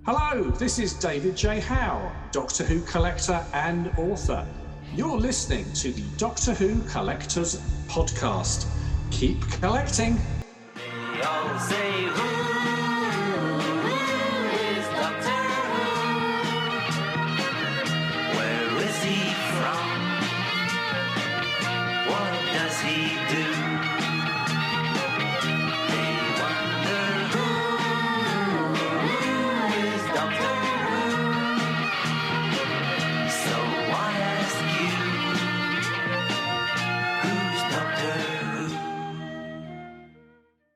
Hello, this is David J. Howe, Doctor Who collector and author. You're listening to the Doctor Who Collectors Podcast. Keep collecting. They all say, who is Doctor Who? Where is he from? What does he do? They wonder who is Doctor Who? So I ask you, who's Doctor Who?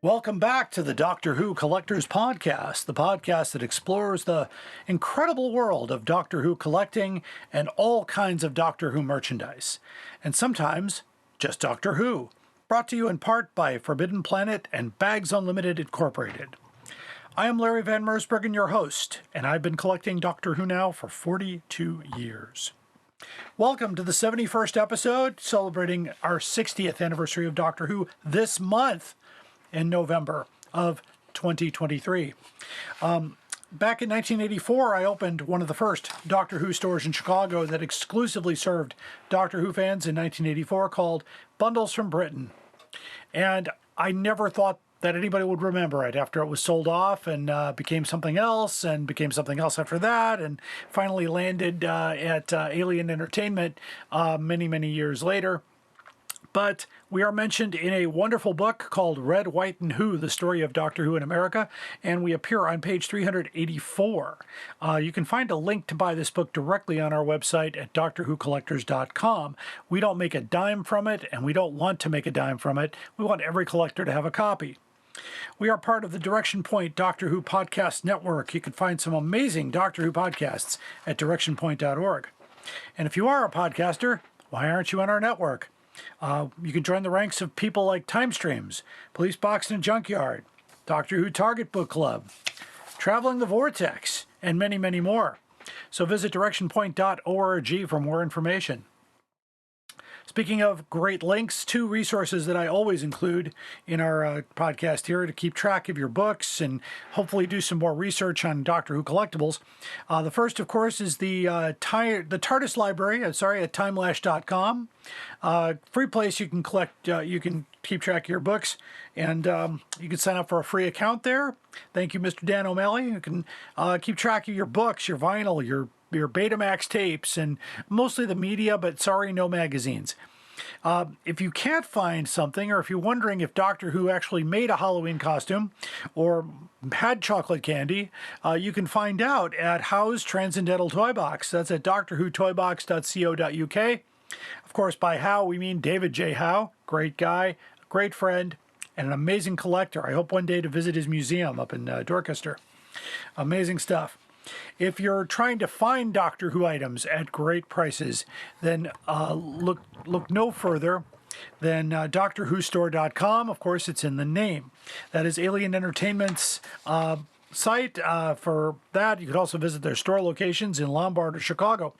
Welcome back to the Doctor Who Collectors Podcast, the podcast that explores the incredible world of Doctor Who collecting and all kinds of Doctor Who merchandise, and sometimes just Doctor Who, brought to you in part by Forbidden Planet and Bags Unlimited Incorporated. I am Larry Van Mersbergen, your host, and I've been collecting Doctor Who now for 42 years. Welcome to the 71st episode, celebrating our 60th anniversary of Doctor Who this month in November of 2023. Back in 1984, I opened one of the first Doctor Who stores in Chicago that exclusively served Doctor Who fans in 1984, called Bundles from Britain. And I never thought that anybody would remember it after it was sold off and became something else and became something else after that, and finally landed at Alien Entertainment many, many years later. But we are mentioned in a wonderful book called Red, White, and Who, the story of Doctor Who in America, and we appear on page 384. You can find a link to buy this book directly on our website at DoctorWhoCollectors.com. We don't make a dime from it, and we don't want to make a dime from it. We want every collector to have a copy. We are part of the Direction Point Doctor Who Podcast Network. You can find some amazing Doctor Who podcasts at DirectionPoint.org. And if you are a podcaster, why aren't you on our network? You can join the ranks of people like Time Streams, Police Box and Junkyard, Doctor Who Target Book Club, Traveling the Vortex, and many, many more. So visit directionpoint.org for more information. Speaking of great links, two resources that I always include in our podcast here to keep track of your books and hopefully do some more research on Doctor Who collectibles. The first, of course, is the TARDIS library. At timelash.com. Free place you can collect. You can keep track of your books, and you can sign up for a free account there. Thank you, Mr. Dan O'Malley. You can keep track of your books, your vinyl, your Betamax tapes, and mostly the media, but sorry, no magazines. If you can't find something, or if you're wondering if Doctor Who actually made a Halloween costume or had chocolate candy, you can find out at Howe's Transcendental Toy Box. That's at drwhotoybox.co.uk. Of course, by Howe, we mean David J. Howe, great guy, great friend, and an amazing collector. I hope one day to visit his museum up in Dorchester. Amazing stuff. If you're trying to find Doctor Who items at great prices, then look no further than DoctorWhoStore.com. Of course, it's in the name. That is Alien Entertainment's site. For that, you could also visit their store locations in Lombard or Chicago.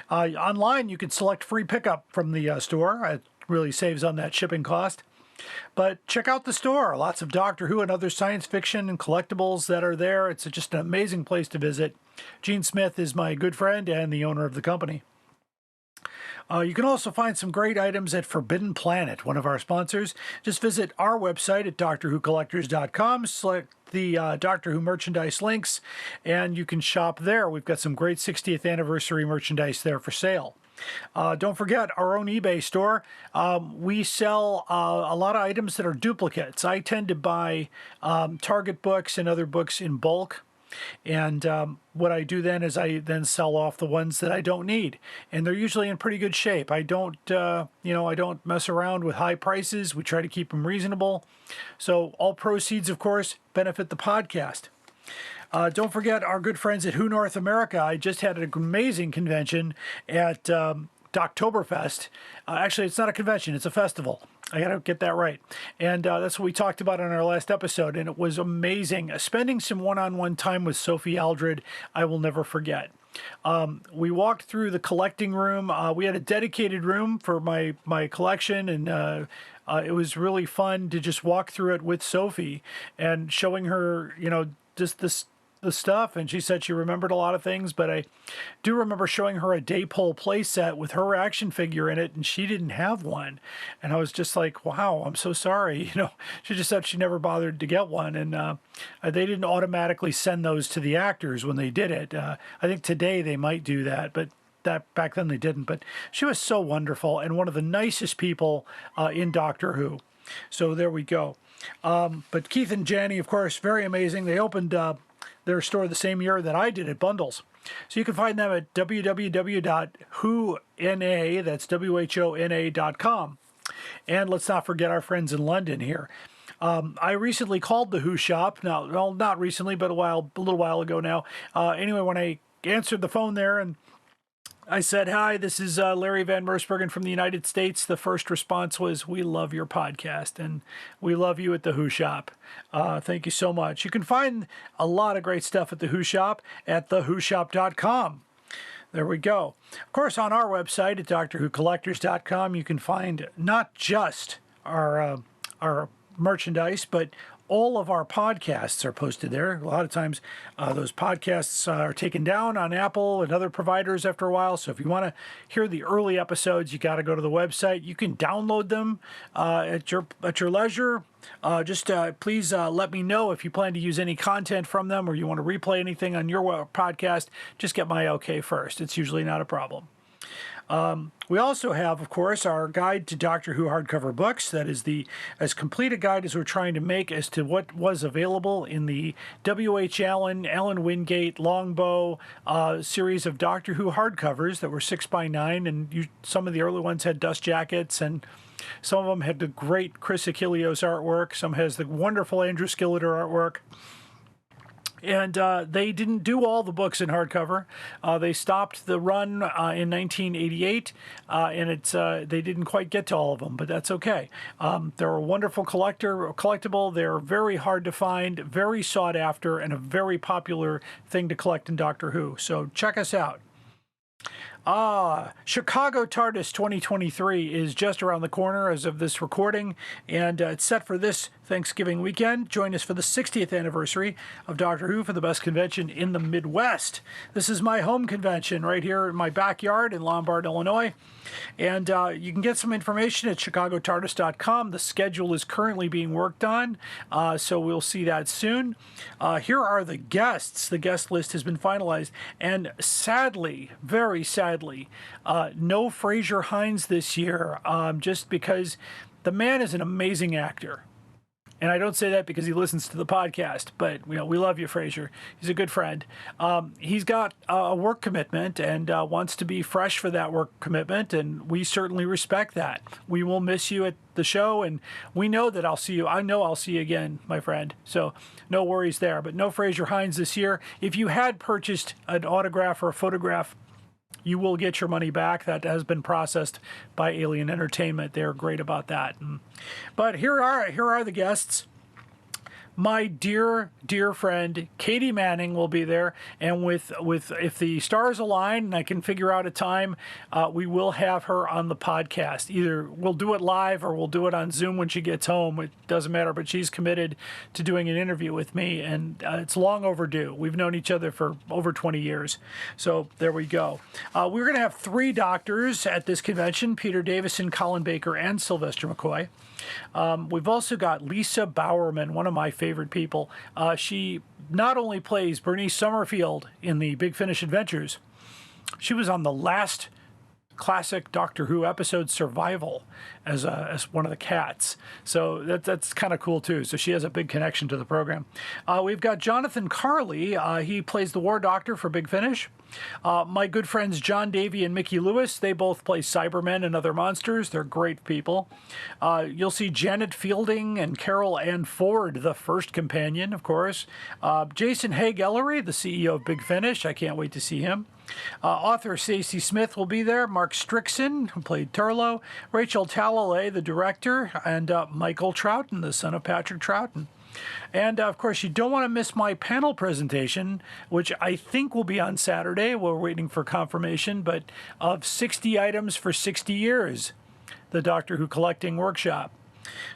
Online, you can select free pickup from the store. It really saves on that shipping cost. But check out the store. Lots of Doctor Who and other science fiction and collectibles that are there. It's just an amazing place to visit. Gene Smith is my good friend and the owner of the company. You can also find some great items at Forbidden Planet, one of our sponsors. Just visit our website at DoctorWhoCollectors.com, select the Doctor Who merchandise links, and you can shop there. We've got some great 60th anniversary merchandise there for sale. Don't forget our own eBay store. We sell a lot of items that are duplicates. I tend to buy Target books and other books in bulk. And what I do then is I then sell off the ones that I don't need, and they're usually in pretty good shape. I don't mess around with high prices. We try to keep them reasonable. So all proceeds, of course, benefit the podcast. Don't forget our good friends at Who North America. I just had an amazing convention at Doctoberfest. Actually, it's not a convention, it's a festival. I got to get that right. And that's what we talked about on our last episode, and it was amazing. Spending some one-on-one time with Sophie Aldred, I will never forget. We walked through the collecting room. We had a dedicated room for my collection, and it was really fun to just walk through it with Sophie and showing her, just this the stuff, and she said she remembered a lot of things, but I do remember showing her a Daypole play set with her action figure in it, and she didn't have one. And I was just like, wow, I'm so sorry. She just said she never bothered to get one, and they didn't automatically send those to the actors when they did it. I think today they might do that, but that back then they didn't. But she was so wonderful and one of the nicest people in Doctor Who. So there we go. But Keith and Janney, of course, very amazing. They opened their store the same year that I did at Bundles. So you can find them at www.whona, that's WHONA.com. And let's not forget our friends in London here. I recently called the Who shop. Now, well, not recently, but a little while ago now. Anyway, when I answered the phone there and I said, hi, this is Larry Van Mersbergen from the United States. The first response was, we love your podcast and we love you at the Who Shop. Thank you so much. You can find a lot of great stuff at the Who Shop at thewhoshop.com. There we go. Of course, on our website at DoctorWhoCollectors.com, you can find not just our merchandise, but all of our podcasts are posted there. A lot of times those podcasts are taken down on Apple and other providers after a while. So if you want to hear the early episodes, you got to go to the website. You can download them at your leisure. Please let me know if you plan to use any content from them or you want to replay anything on your podcast. Just get my okay first. It's usually not a problem. We also have, of course, our guide to Doctor Who hardcover books. That is as complete a guide as we're trying to make as to what was available in the W.H. Allen Wingate, Longbow series of Doctor Who hardcovers that were 6x9, and some of the early ones had dust jackets, and some of them had the great Chris Achilleos artwork. Some has the wonderful Andrew Skilleter artwork. And they didn't do all the books in hardcover. They stopped the run in 1988, and they didn't quite get to all of them, but that's okay. They're a wonderful collectible. They're very hard to find, very sought after, and a very popular thing to collect in Doctor Who. So check us out. Chicago TARDIS 2023 is just around the corner as of this recording, and it's set for this Thanksgiving weekend. Join us for the 60th anniversary of Doctor Who for the best convention in the Midwest. This is my home convention right here in my backyard in Lombard, Illinois. And you can get some information at chicagotardis.com. The schedule is currently being worked on, so we'll see that soon. Here are the guests. The guest list has been finalized, and sadly, very sadly, no Fraser Hines this year, just because the man is an amazing actor. And I don't say that because he listens to the podcast, but we love you, Fraser. He's a good friend. He's got a work commitment and wants to be fresh for that work commitment, and we certainly respect that. We will miss you at the show, and we know that I'll see you. I know I'll see you again, my friend. So no worries there. But no Fraser Hines this year. If you had purchased an autograph or a photograph, you will get your money back. That has been processed by Alien Entertainment. They're great about that. But here are the guests. My dear friend Katie Manning will be there, and with if the stars align and I can figure out a time, we will have her on the podcast. Either we'll do it live or we'll do it on Zoom when she gets home. It doesn't matter, but she's committed to doing an interview with me, and it's long overdue. We've known each other for over 20 years, so there we go. We're going to have 3 doctors at this convention: Peter Davison, Colin Baker, and Sylvester McCoy. We've also got Lisa Bowerman, one of my favorite people. She not only plays Bernice Summerfield in the Big Finish Adventures, she was on the last classic Doctor Who episode, Survival, as one of the cats. So that's kind of cool too. So she has a big connection to the program. We've got Jonathan Carley. He plays the War Doctor for Big Finish. My good friends John Davey and Mickey Lewis, they both play Cybermen and other monsters. They're great people. You'll see Janet Fielding and Carol Ann Ford, the first companion, of course. Jason Haig-Ellery, the CEO of Big Finish. I can't wait to see him. Author Stacey Smith will be there. Mark Strickson, who played Turlough. Rachel Talalay, the director. And Michael Troughton, the son of Patrick Troughton. And, of course, you don't want to miss my panel presentation, which I think will be on Saturday. We're waiting for confirmation, but of 60 items for 60 years, the Doctor Who Collecting Workshop.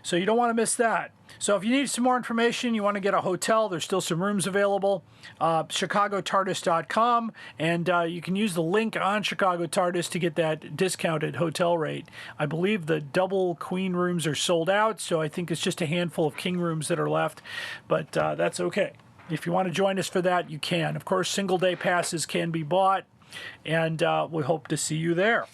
So you don't want to miss that. So if you need some more information, you want to get a hotel, there's still some rooms available. ChicagoTardis.com, and you can use the link on Chicago TARDIS to get that discounted hotel rate. I believe the double queen rooms are sold out, so I think it's just a handful of king rooms that are left, but that's okay. If you want to join us for that, you can. Of course, single day passes can be bought, and we hope to see you there.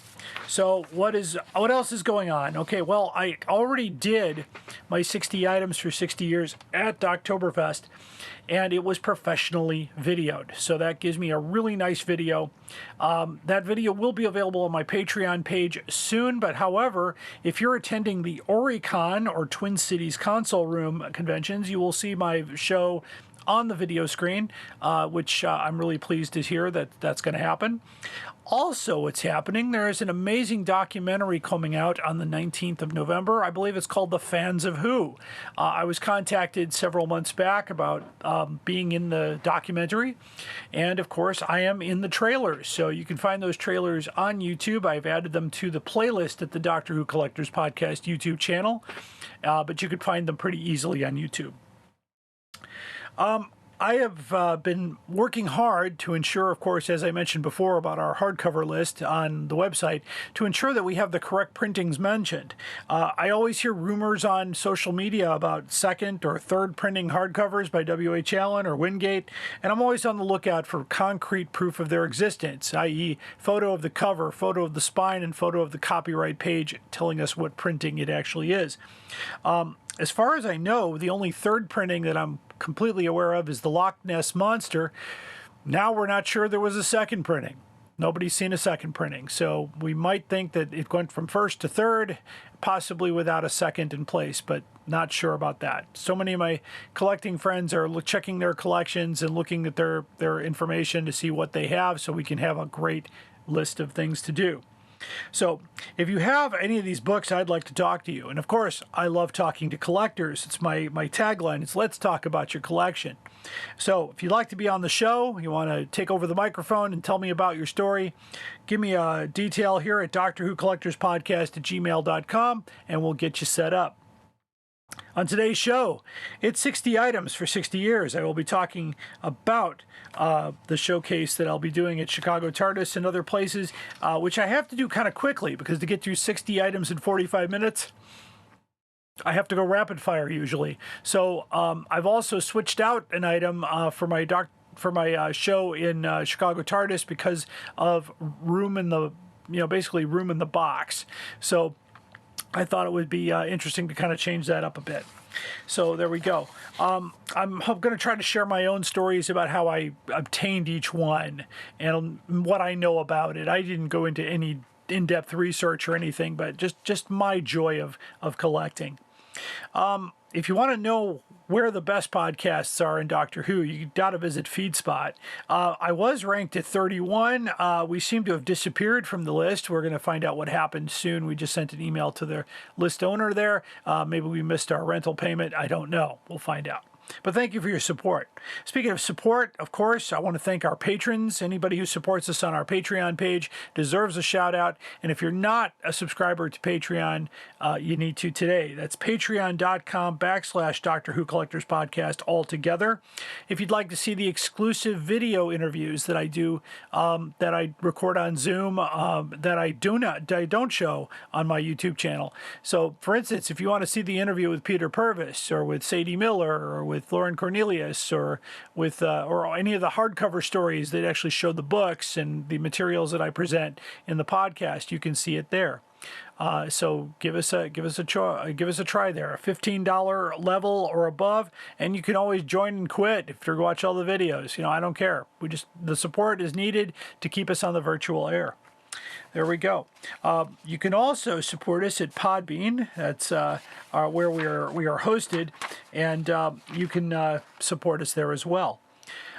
So what else is going on? Okay, well, I already did my 60 items for 60 years at Doctoberfest, and it was professionally videoed. So that gives me a really nice video. That video will be available on my Patreon page soon, but however, if you're attending the Oricon or Twin Cities Console Room conventions, you will see my show on the video screen, which I'm really pleased to hear that that's going to happen. Also, what's happening, there is an amazing documentary coming out on the 19th of November. I believe it's called The Fans of Who. I was contacted several months back about being in the documentary. And of course, I am in the trailers. So you can find those trailers on YouTube. I've added them to the playlist at the Doctor Who Collectors Podcast YouTube channel. But you could find them pretty easily on YouTube. I have been working hard to ensure, of course, as I mentioned before about our hardcover list on the website, to ensure that we have the correct printings mentioned. I always hear rumors on social media about second or third printing hardcovers by W.H. Allen or Wingate, and I'm always on the lookout for concrete proof of their existence, i.e. photo of the cover, photo of the spine, and photo of the copyright page telling us what printing it actually is. As far as I know, the only third printing that I'm completely aware of is the Loch Ness Monster. Now we're not sure there was a second printing. Nobody's seen a second printing. So we might think that it went from first to third, possibly without a second in place, but not sure about that. So many of my collecting friends are checking their collections and looking at their information to see what they have so we can have a great list of things to do. So if you have any of these books, I'd like to talk to you. And of course, I love talking to collectors. It's my tagline. It's let's talk about your collection. So if you'd like to be on the show, you want to take over the microphone and tell me about your story, give me a detail here at drwhocollectorspodcast@gmail.com and we'll get you set up. On today's show, it's 60 items for 60 years. I will be talking about the showcase that I'll be doing at Chicago TARDIS and other places, which I have to do kind of quickly because to get through 60 items in 45 minutes, I have to go rapid fire usually. So I've also switched out an item for my show in Chicago TARDIS because of room in the, basically room in the box. So I thought it would be interesting to kind of change that up a bit. So there we go. I'm going to try to share my own stories about how I obtained each one and what I know about it. I didn't go into any in-depth research or anything, but just my joy of collecting. If you want to know where the best podcasts are in Doctor Who, you got to visit FeedSpot. I was ranked at 31. We seem to have disappeared from the list. We're going to find out what happened soon. We just sent an email to the list owner there. Maybe we missed our rental payment. I don't know. We'll find out. But thank you for your support. Speaking of support, of course, I want to thank our patrons. Anybody who supports us on our Patreon page deserves a shout out. And if you're not a subscriber to Patreon, you need to today. That's patreon.com/Doctor Who Collectors Podcast all together. If you'd like to see the exclusive video interviews that I do, that I record on Zoom, that I don't show on my YouTube channel. So, for instance, if you want to see the interview with Peter Purvis or with Sadie Miller or with Lauren Cornelius or with or any of the hardcover stories that actually show the books and the materials that I present in the podcast, you can see it there. So give us a try there, a $15 level or above, and you can always join and quit if you watch all the videos. I don't care. The support is needed to keep us on the virtual air. There we go. You can also support us at Podbean. That's where we are hosted, and you can support us there as well.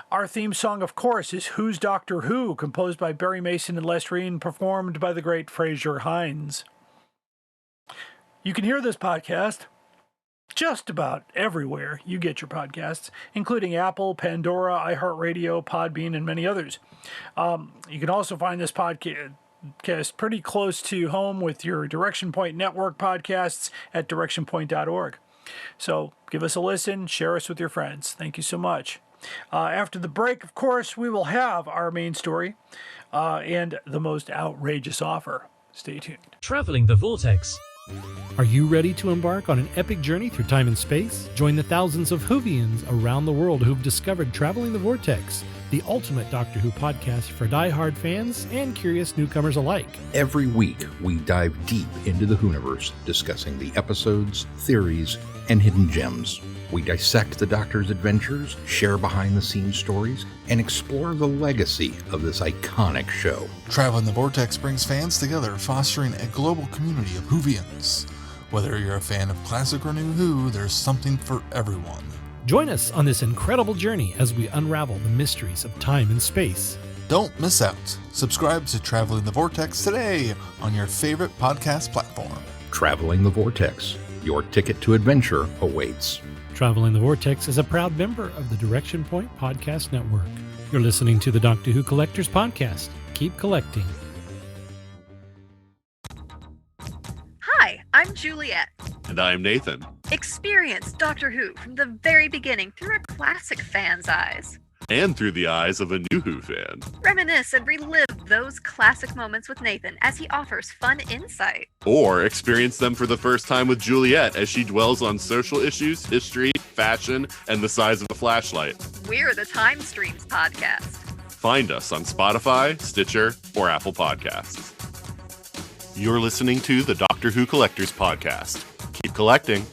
Our theme song, of course, is Who's Doctor Who, composed by Barry Mason and Les Reen, performed by the great Fraser Hines. You can hear this podcast just about everywhere you get your podcasts, including Apple, Pandora, iHeartRadio, Podbean, and many others. You can also find this podcast podcast pretty close to home with your Direction Point Network podcasts at directionpoint.org. So give us a listen, share us with your friends. Thank you so much. After the break, of course, we will have our main story and the most outrageous offer. Stay tuned. Traveling the Vortex. Are you ready to embark on an epic journey through time and space? Join the thousands of Whovians around the world who've discovered Traveling the Vortex, the ultimate Doctor Who podcast for die-hard fans and curious newcomers alike. Every week, we dive deep into the Whoniverse, discussing the episodes, theories, and hidden gems. We dissect the Doctor's adventures, share behind-the-scenes stories, and explore the legacy of this iconic show. Traveling the Vortex brings fans together, fostering a global community of Whovians. Whether you're a fan of classic or new Who, there's something for everyone. Join us on this incredible journey as we unravel the mysteries of time and space. Don't miss out. Subscribe to Traveling the Vortex today on your favorite podcast platform. Traveling the Vortex. Your ticket to adventure awaits. Traveling the Vortex is a proud member of the Direction Point Podcast Network. You're listening to the Doctor Who Collectors Podcast. Keep collecting. Hi, I'm Juliet. And I'm Nathan. Experience Doctor Who from the very beginning through a classic fan's eyes. And through the eyes of a new Who fan. Reminisce and relive those classic moments with Nathan as he offers fun insight. Or experience them for the first time with Juliet as she dwells on social issues, history, fashion, and the size of a flashlight. We're the Time Streams podcast. Find us on Spotify, Stitcher, or Apple Podcasts. You're listening to the Doctor Who Collectors Podcast. Keep collecting.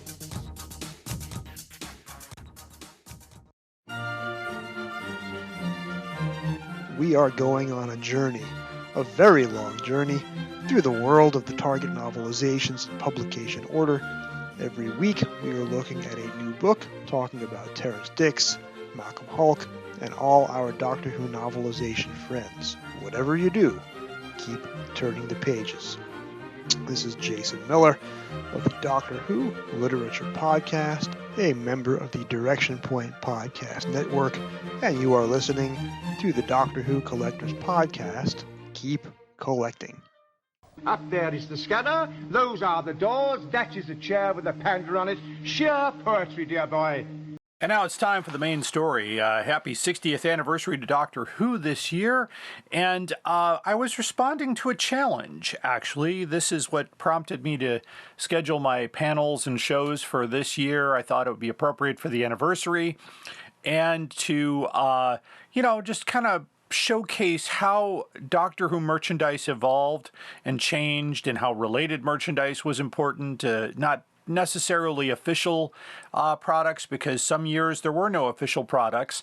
We are going on a journey, a very long journey, through the world of the Target novelizations in publication order. Every week, we are looking at a new book, talking about Terrence Dicks, Malcolm Hulke, and all our Doctor Who novelization friends. Whatever you do, keep turning the pages. This is Jason Miller of the Doctor Who Literature Podcast, a member of the Direction Point Podcast Network, and you are listening to the Doctor Who Collectors Podcast. Keep collecting. Up there is the scanner, those are the doors, that is a chair with a panda on it. Sheer poetry, dear boy. And now it's time for the main story. Happy 60th anniversary to Doctor Who this year. And I was responding to a challenge, actually. This is what prompted me to schedule my panels and shows for this year. I thought it would be appropriate for the anniversary and to, just kind of showcase how Doctor Who merchandise evolved and changed and how related merchandise was important, not necessarily official products, because some years there were no official products,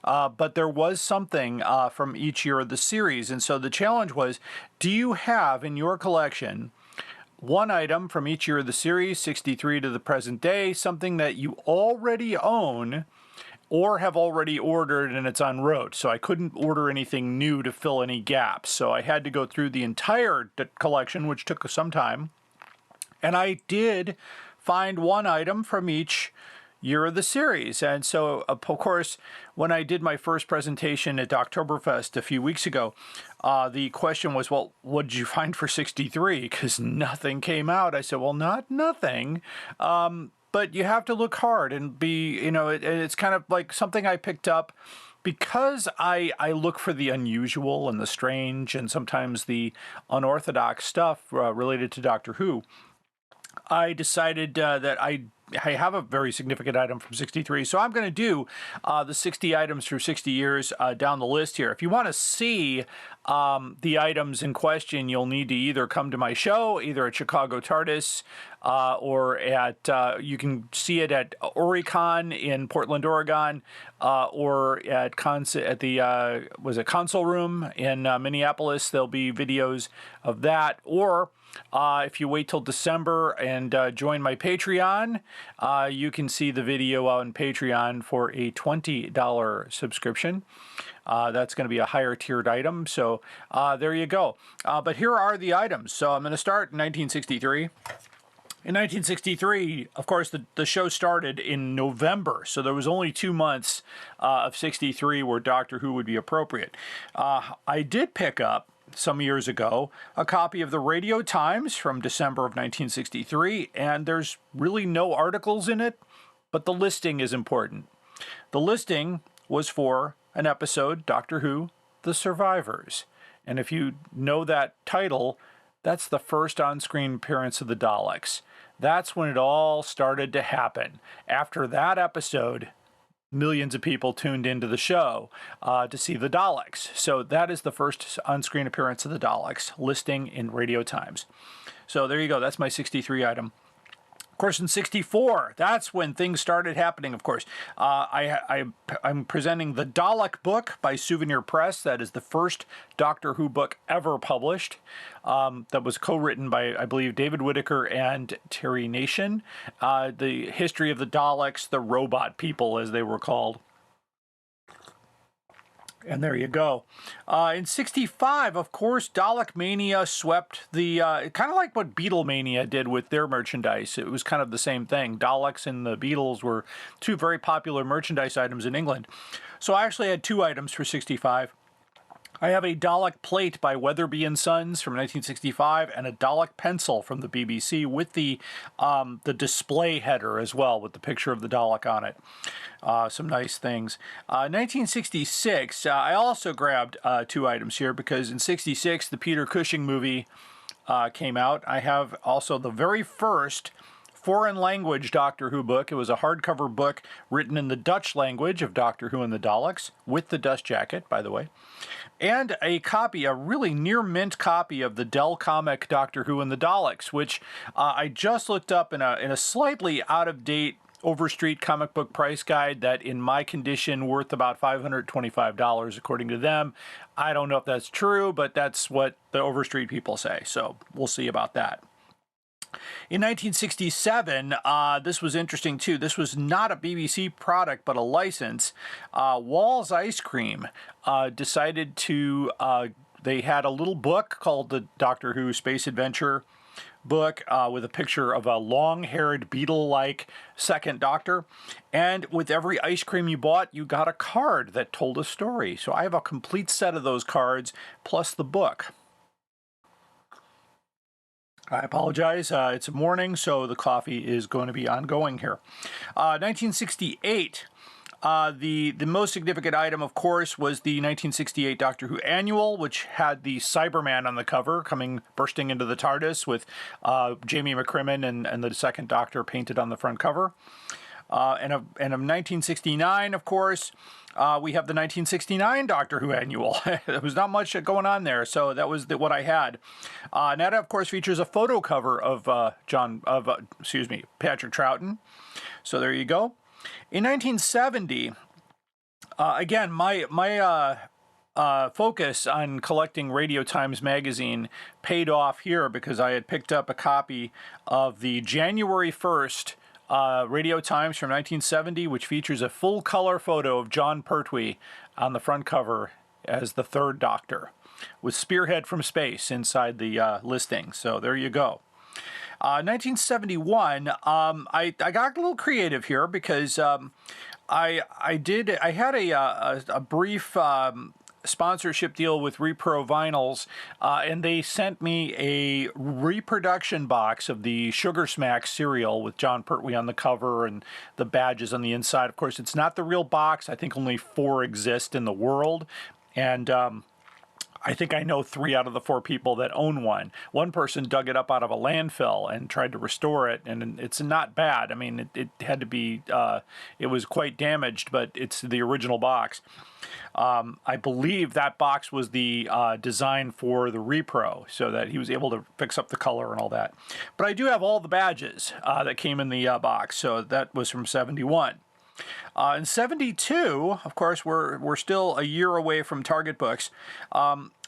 but there was something from each year of the series. And so the challenge was, do you have in your collection one item from each year of the series, 63 to the present day, something that you already own or have already ordered and it's en route? So I couldn't order anything new to fill any gaps. So I had to go through the entire collection, which took some time. And I did find one item from each year of the series. And so, of course, when I did my first presentation at Oktoberfest a few weeks ago, the question was, well, what did you find for 63? Because nothing came out. I said, well, not nothing. But you have to look hard and be, it's kind of like something I picked up because I look for the unusual and the strange and sometimes the unorthodox stuff related to Doctor Who. I decided that I have a very significant item from 63, so I'm going to do the 60 items through 60 years down the list here. If you want to see the items in question, you'll need to either come to my show, either at Chicago TARDIS or at, you can see it at Oricon in Portland, Oregon, or at the Console Room in Minneapolis. There'll be videos of that, or if you wait till December and join my Patreon, you can see the video on Patreon for a $20 subscription. That's going to be a higher tiered item. So there you go. But here are the items. So I'm going to start in 1963. In 1963, of course, the show started in November, so there was only 2 months of 63 where Doctor Who would be appropriate. I did pick up some years ago, a copy of the Radio Times from December of 1963, and there's really no articles in it, but the listing is important. The listing was for an episode, Doctor Who, The Survivors. And if you know that title, that's the first on-screen appearance of the Daleks. That's when it all started to happen. After that episode, millions of people tuned into the show to see the Daleks. So that is the first on-screen appearance of the Daleks, listing in Radio Times. So there you go. That's my 63 item. Of course, in 64, that's when things started happening, of course. I'm presenting the Dalek book by Souvenir Press. That is the first Doctor Who book ever published. That was co-written by, I believe, David Whittaker and Terry Nation. The history of the Daleks, the robot people, as they were called. And there you go. In 65, of course, Dalek Mania swept the, kind of like what Beatlemania did with their merchandise. It was kind of the same thing. Daleks and the Beatles were two very popular merchandise items in England. So I actually had two items for 65. I have a Dalek plate by Weatherby and Sons from 1965 and a Dalek pencil from the BBC with the display header as well, with the picture of the Dalek on it. Some nice things. 1966, I also grabbed two items here because in 66, the Peter Cushing movie came out. I have also the very first foreign language Doctor Who book. It was a hardcover book written in the Dutch language of Doctor Who and the Daleks, with the dust jacket, by the way. And a copy, a really near mint copy of the Dell comic Doctor Who and the Daleks, which I just looked up in a slightly out-of-date Overstreet comic book price guide that, in my condition, worth about $525 according to them. I don't know if that's true, but that's what the Overstreet people say, so we'll see about that. In 1967, this was interesting too. This was not a BBC product, but a license. Wall's Ice Cream decided to, they had a little book called the Doctor Who Space Adventure book with a picture of a long-haired beetle-like second Doctor. And with every ice cream you bought, you got a card that told a story. So I have a complete set of those cards, plus the book. I apologize. It's morning, so the coffee is going to be ongoing here. 1968. The most significant item, of course, was the 1968 Doctor Who Annual, which had the Cyberman on the cover, bursting into the TARDIS with Jamie McCrimmon and the second Doctor painted on the front cover. And of 1969, of course, we have the 1969 Doctor Who Annual. There was not much going on there, so that was what I had. And that, of course, features a photo cover of Patrick Troughton. So there you go. In 1970, again, my focus on collecting Radio Times magazine paid off here because I had picked up a copy of the January 1st Radio Times from 1970, which features a full-color photo of Jon Pertwee on the front cover as the third Doctor, with Spearhead from Space inside the listing. So there you go. 1971, I got a little creative here because I had a brief sponsorship deal with Repro Vinyls, and they sent me a reproduction box of the Sugar Smacks cereal with Jon Pertwee on the cover and the badges on the inside. Of course, it's not the real box. I think only 4 exist in the world, and I think I know 3 out of the 4 people that own one. One person dug it up out of a landfill and tried to restore it, and it's not bad. I mean, it had to be, it was quite damaged, but it's the original box. I believe that box was the design for the Repro, so that he was able to fix up the color and all that. But I do have all the badges that came in the box, so that was from 71. In 72, of course, we're still a year away from Target Books.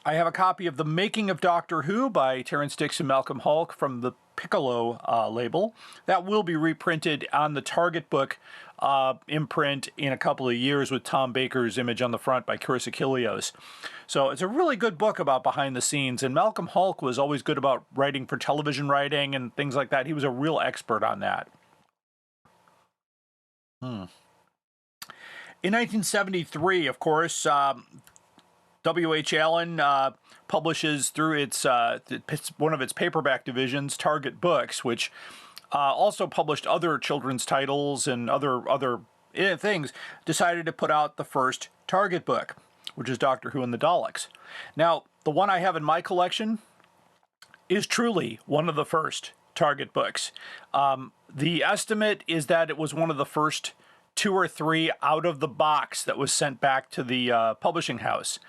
I have a copy of The Making of Doctor Who by Terrence Dix and Malcolm Hulke from the Piccolo label. That will be reprinted on the Target Book imprint in a couple of years with Tom Baker's image on the front by Chris Achilleos. So it's a really good book about behind the scenes, and Malcolm Hulke was always good about writing for television writing and things like that. He was a real expert on that. In 1973, of course, W.H. Allen publishes through its one of its paperback divisions, Target Books, which also published other children's titles and other things, decided to put out the first Target book, which is Doctor Who and the Daleks. Now, the one I have in my collection is truly one of the first Target books. The estimate is that it was one of the first 2 or 3 out of the box that was sent back to the publishing house,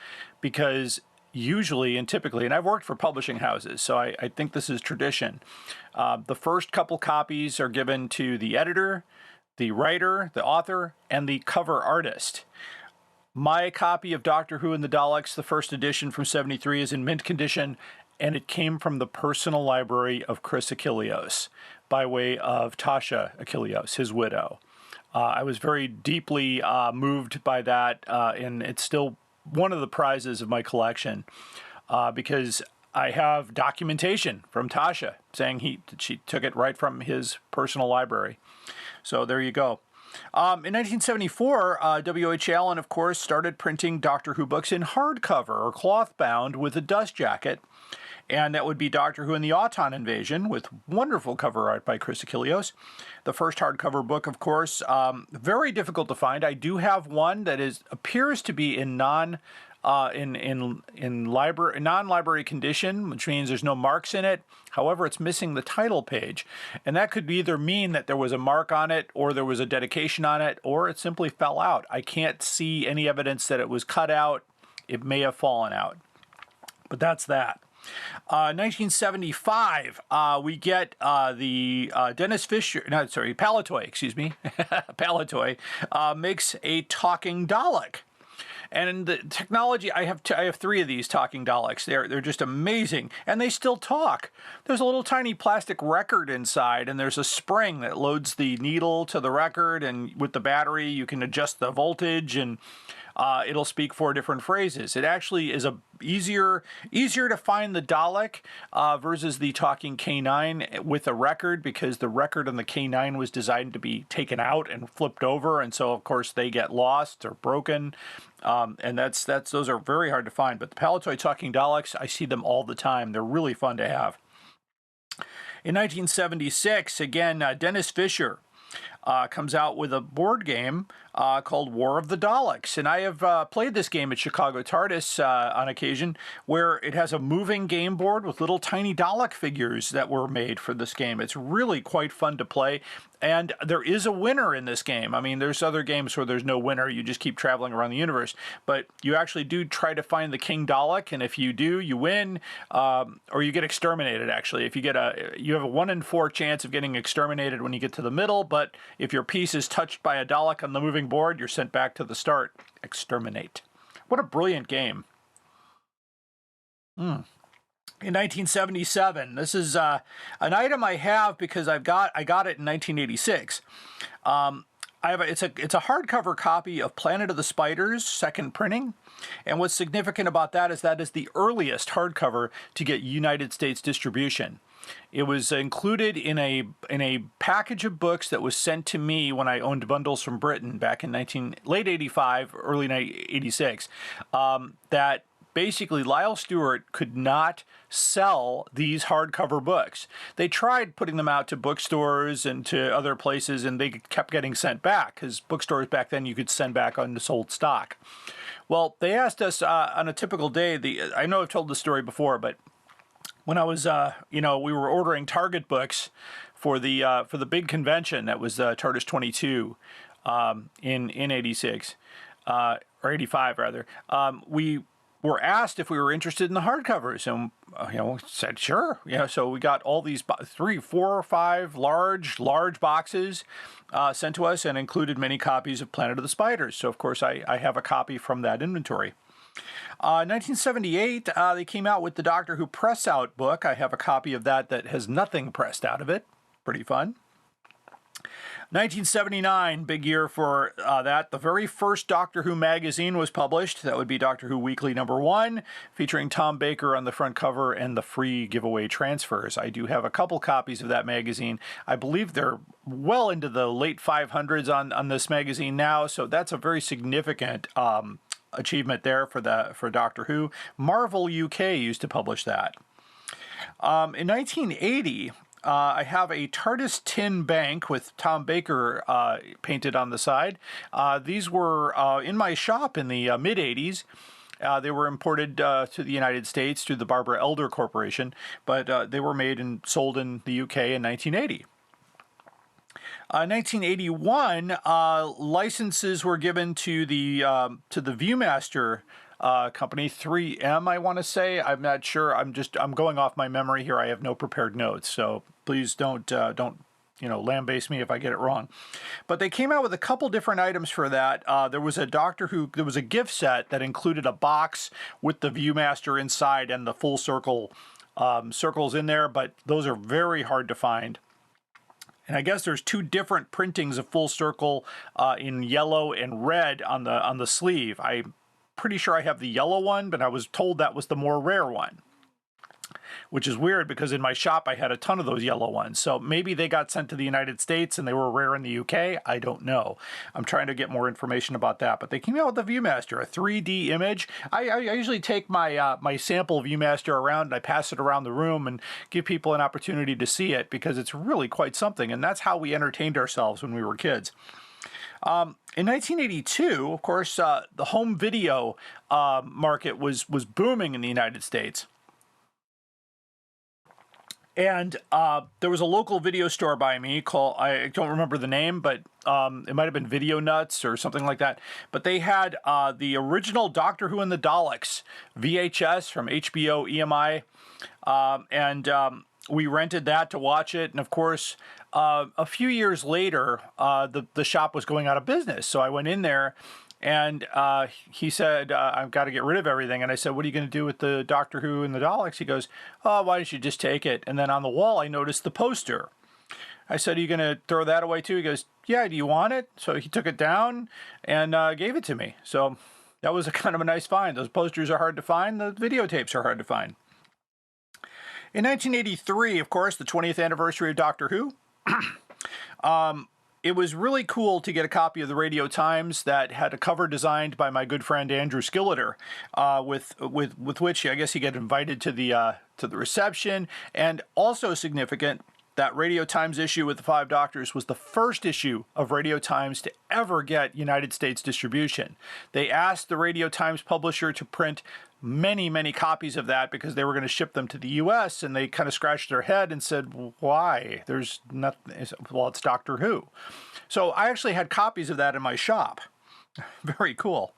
because usually and typically, and I've worked for publishing houses, so I think this is tradition, the first couple copies are given to the editor, the writer, the author, and the cover artist. My copy of Doctor Who and the Daleks, the first edition from '73, is in mint condition, and it came from the personal library of Chris Achilleos by way of Tasha Achilleos, his widow. I was very deeply moved by that, and it's still one of the prizes of my collection, because I have documentation from Tasha saying she took it right from his personal library. So there you go. In 1974, W.H. Allen, of course, started printing Doctor Who books in hardcover or cloth bound with a dust jacket. And that would be Doctor Who and the Auton Invasion, with wonderful cover art by Chris Achilleos. The first hardcover book, of course, very difficult to find. I do have one that appears to be in non-library condition, which means there's no marks in it. However, it's missing the title page, and that could either mean that there was a mark on it, or there was a dedication on it, or it simply fell out. I can't see any evidence that it was cut out. It may have fallen out, but that's that. 1975, we get the Dennis Fisher, Palitoy, excuse me, Palitoy makes a talking Dalek. And the technology, I have 3 of these talking Daleks. They're just amazing, and they still talk. There's a little tiny plastic record inside, and there's a spring that loads the needle to the record, and with the battery you can adjust the voltage, and it'll speak 4 different phrases. It actually is easier to find the Dalek versus the talking K9 with a record, because the record on the K9 was designed to be taken out and flipped over, and so of course they get lost or broken. And those are very hard to find. But the Palitoy talking Daleks, I see them all the time. They're really fun to have. In 1976, again, Dennis Fisher comes out with a board game called War of the Daleks. And I have played this game at Chicago TARDIS on occasion, where it has a moving game board with little tiny Dalek figures that were made for this game. It's really quite fun to play. And there is a winner in this game. I mean, there's other games where there's no winner. You just keep traveling around the universe. But you actually do try to find the King Dalek, and if you do, you win, or you get exterminated, actually. If you you have a 1 in 4 chance of getting exterminated when you get to the middle, but if your piece is touched by a Dalek on the moving board, you're sent back to the start. Exterminate. What a brilliant game. In 1977, this is an item I have because I got it in 1986. It's a hardcover copy of Planet of the Spiders, second printing, and what's significant about that is the earliest hardcover to get United States distribution. It was included in a package of books that was sent to me when I owned bundles from Britain back in late 85, early 86. That basically Lyle Stewart could not sell these hardcover books. They tried putting them out to bookstores and to other places, and they kept getting sent back, because bookstores back then you could send back unsold stock. Well, they asked us on a typical day. I know I've told this story before, but when I was, we were ordering Target books for the big convention that was TARDIS 22 in 86 or 85 rather. We were asked if we were interested in the hardcovers, and said sure. So we got all these 3, 4, or 5 large boxes sent to us, and included many copies of Planet of the Spiders. So of course I have a copy from that inventory. 1978, they came out with the Doctor Who press out book. I have a copy of that has nothing pressed out of it. Pretty fun. 1979, big year for that. The very first Doctor Who magazine was published. That would be Doctor Who Weekly #1, featuring Tom Baker on the front cover and the free giveaway transfers. I do have a couple copies of that magazine. I believe they're well into the late 500s on this magazine now, so that's a very significant achievement there for Doctor Who. Marvel UK used to publish that. In 1980, I have a TARDIS tin bank with Tom Baker painted on the side. These were in my shop in the mid-80s. They were imported to the United States through the Barbara Elder Corporation, but they were made and sold in the UK in 1980. 1981, licenses were given to the ViewMaster company, 3M, I want to say. I'm not sure. I'm going off my memory here. I have no prepared notes, so please don't lambaste me if I get it wrong. But they came out with a couple different items for that. There was a there was a gift set that included a box with the ViewMaster inside and the full circle circles in there, but those are very hard to find. And I guess there's two different printings of Full Circle in yellow and red on the sleeve. I'm pretty sure I have the yellow one, but I was told that was the more rare one, which is weird because in my shop I had a ton of those yellow ones. So maybe they got sent to the United States and they were rare in the UK. I don't know. I'm trying to get more information about that. But they came out with the ViewMaster, a 3D image. I usually take my my sample ViewMaster around and I pass it around the room and give people an opportunity to see it because it's really quite something. And that's how we entertained ourselves when we were kids. In 1982, of course, the home video market was booming in the United States. And there was a local video store by me called, I don't remember the name, but it might have been Video Nuts or something like that. But they had the original Doctor Who and the Daleks VHS from HBO EMI. And we rented that to watch it. And of course, a few years later, the shop was going out of business. So I went in there. And he said, I've got to get rid of everything. And I said, what are you going to do with the Doctor Who and the Daleks? He goes, oh, why don't you just take it? And then on the wall, I noticed the poster. I said, are you going to throw that away too? He goes, yeah, do you want it? So he took it down and gave it to me. So that was a kind of a nice find. Those posters are hard to find. The videotapes are hard to find. In 1983, of course, the 20th anniversary of Doctor Who, it was really cool to get a copy of the Radio Times that had a cover designed by my good friend Andrew Skilleter, with which I guess he got invited to the reception. And also significant, that Radio Times issue with the 5 Doctors was the first issue of Radio Times to ever get United States distribution. They asked the Radio Times publisher to print many, many copies of that because they were going to ship them to the U.S. And they kind of scratched their head and said, why? There's nothing. Well, it's Doctor Who. So I actually had copies of that in my shop. Very cool.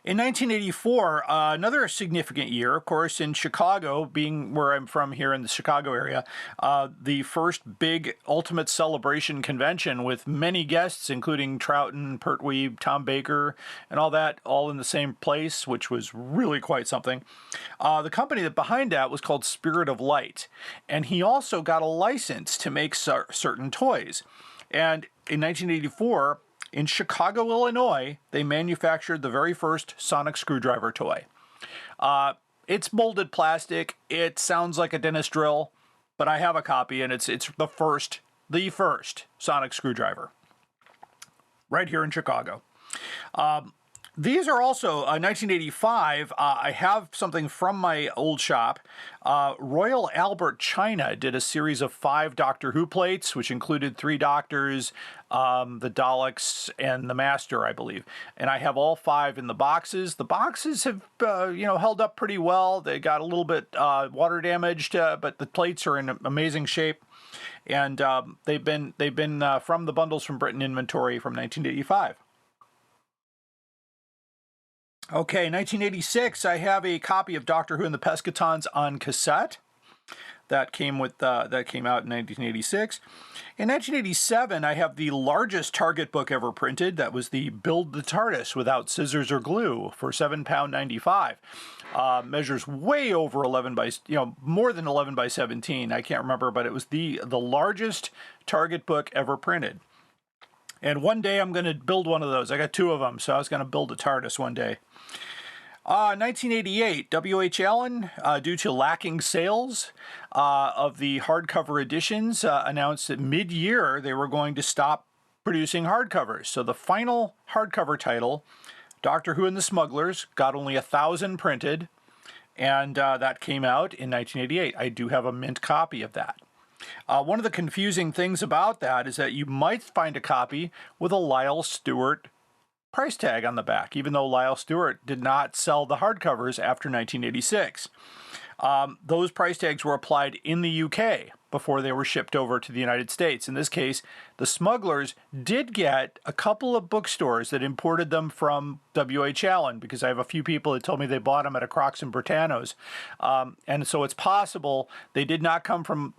In 1984, another significant year, of course, in Chicago, being where I'm from here in the Chicago area, the first big Ultimate Celebration convention with many guests, including Troughton, Pertwee, Tom Baker, and all that, all in the same place, which was really quite something. The company that behind that was called Spirit of Light, and he also got a license to make certain toys. And in 1984, in Chicago, Illinois, they manufactured the very first sonic screwdriver toy. It's molded plastic. It sounds like a dentist drill, but I have a copy, and it's the first sonic screwdriver right here in Chicago. These are also 1985. I have something from my old shop. Royal Albert China did a series of 5 Doctor Who plates, which included 3 Doctors, the Daleks, and the Master, I believe. And I have all 5 in the boxes. The boxes have, held up pretty well. They got a little bit water damaged, but the plates are in amazing shape. And they've been from the Bundles from Britain inventory from 1985. Okay, 1986, I have a copy of Doctor Who and the Pescatons on cassette. That came out in 1986. In 1987, I have the largest Target book ever printed. That was the Build the TARDIS Without Scissors or Glue for £7.95. Measures way over 11 by, more than 11 by 17. I can't remember, but it was the largest Target book ever printed. And one day I'm going to build one of those. I got 2 of them, so I was going to build a TARDIS one day. 1988, W.H. Allen, due to lacking sales of the hardcover editions, announced that mid-year they were going to stop producing hardcovers. So the final hardcover title, Doctor Who and the Smugglers got only 1,000 printed, and that came out in 1988. I do have a mint copy of that. One of the confusing things about that is that you might find a copy with a Lyle Stewart price tag on the back, even though Lyle Stewart did not sell the hardcovers after 1986. Those price tags were applied in the UK before they were shipped over to the United States. In this case, the Smugglers did get a couple of bookstores that imported them from W.H. Allen, because I have a few people that told me they bought them at a Crocs and Britannos. And so it's possible they did not come from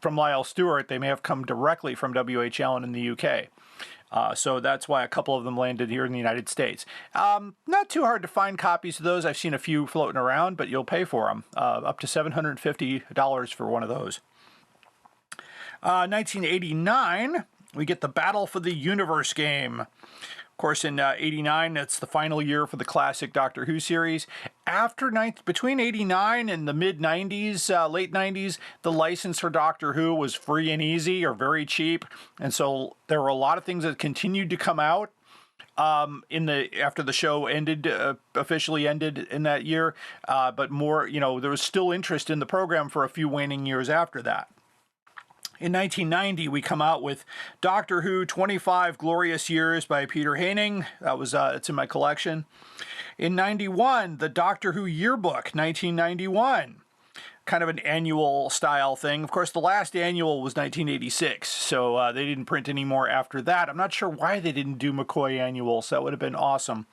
Lyle Stewart. They may have come directly from W.H. Allen in the UK. So that's why a couple of them landed here in the United States. Not too hard to find copies of those. I've seen a few floating around, but you'll pay for them. Up to $750 for one of those. 1989, we get the Battle for the Universe game. Of course, in 89, that's the final year for the classic Doctor Who series. Between 89 and the mid-90s, late 90s, the license for Doctor Who was free and easy or very cheap. And so there were a lot of things that continued to come out after the show officially ended in that year. But more, there was still interest in the program for a few waning years after that. In 1990, we come out with Doctor Who 25 Glorious Years by Peter Haining. It's in my collection. In 91, the Doctor Who Yearbook, 1991. Kind of an annual style thing. Of course, the last annual was 1986, so they didn't print any more after that. I'm not sure why they didn't do McCoy annuals. That would have been awesome.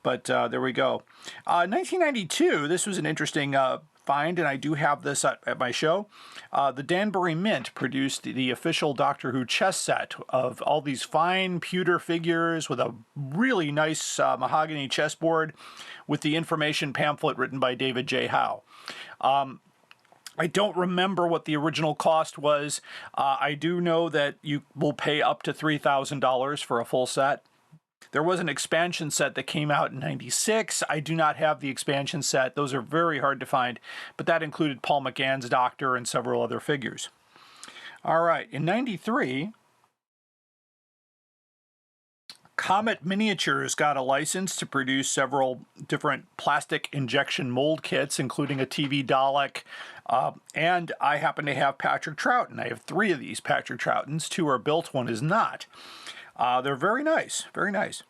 But there we go. 1992, this was an interesting find, and I do have this at my show. The Danbury Mint produced the official Doctor Who chess set of all these fine pewter figures with a really nice mahogany chessboard with the information pamphlet written by David J. Howe. I don't remember what the original cost was. I do know that you will pay up to $3,000 for a full set. There was an expansion set that came out in 96. I do not have the expansion set. Those are very hard to find, but that included Paul McGann's Doctor and several other figures. All right, in 93, Comet Miniatures got a license to produce several different plastic injection mold kits, including a TV Dalek, and I happen to have Patrick Troughton. I have 3 of these Patrick Troughtons. 2 are built, 1 is not. They're very nice, very nice.